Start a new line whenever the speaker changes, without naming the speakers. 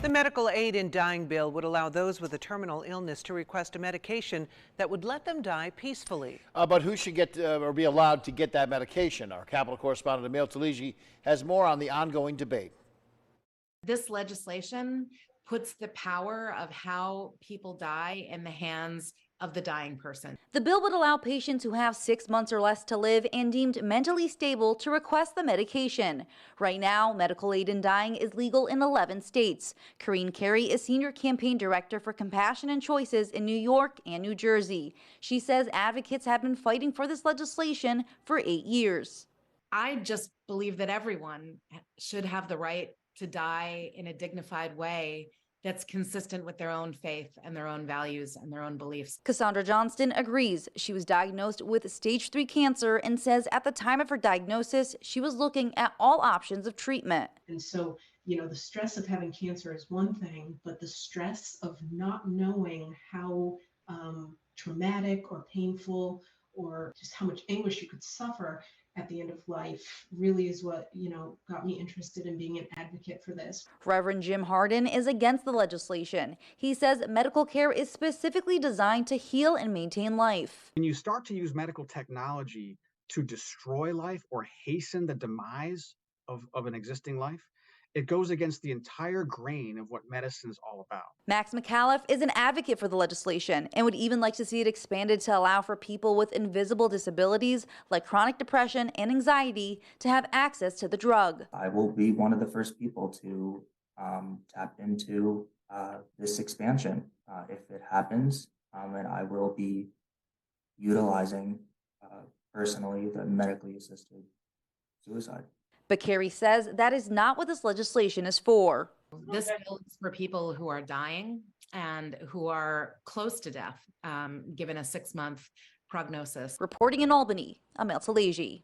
The medical aid in dying bill would allow those with a terminal illness to request a medication that would let them die peacefully.
But who should get or be allowed to get that medication? Our Capitol correspondent Emil Taligi has more on the ongoing debate.
This legislation puts the power of how people die in the hands of the dying person.
The bill would allow patients who have 6 months or less to live and deemed mentally stable to request the medication. Right now, medical aid in dying is legal in 11 states. Corinne Carey is Senior Campaign Director for Compassion and Choices in New York and New Jersey. She says advocates have been fighting for this legislation for 8 years.
I just believe that everyone should have the right to die in a dignified way that's consistent with their own faith and their own values and their own beliefs.
Cassandra Johnston agrees. She was diagnosed with stage 3 cancer and says at the time of her diagnosis, she was looking at all options of treatment.
And so, the stress of having cancer is one thing, but the stress of not knowing how traumatic or painful or just how much anguish you could suffer at the end of life really is what, got me interested in being an advocate for this.
Reverend Jim Hardin is against the legislation. He says medical care is specifically designed to heal and maintain life.
When you start to use medical technology to destroy life or hasten the demise of an existing life, it goes against the entire grain of what medicine is all about.
Max McAuliffe is an advocate for the legislation and would even like to see it expanded to allow for people with invisible disabilities like chronic depression and anxiety to have access to the drug.
I will be one of the first people to tap into this expansion if it happens, and I will be utilizing personally the medically assisted suicide.
But Carey says that is not what this legislation is for.
This bill is for people who are dying and who are close to death, given a 6-month prognosis.
Reporting in Albany, Emil Taligi.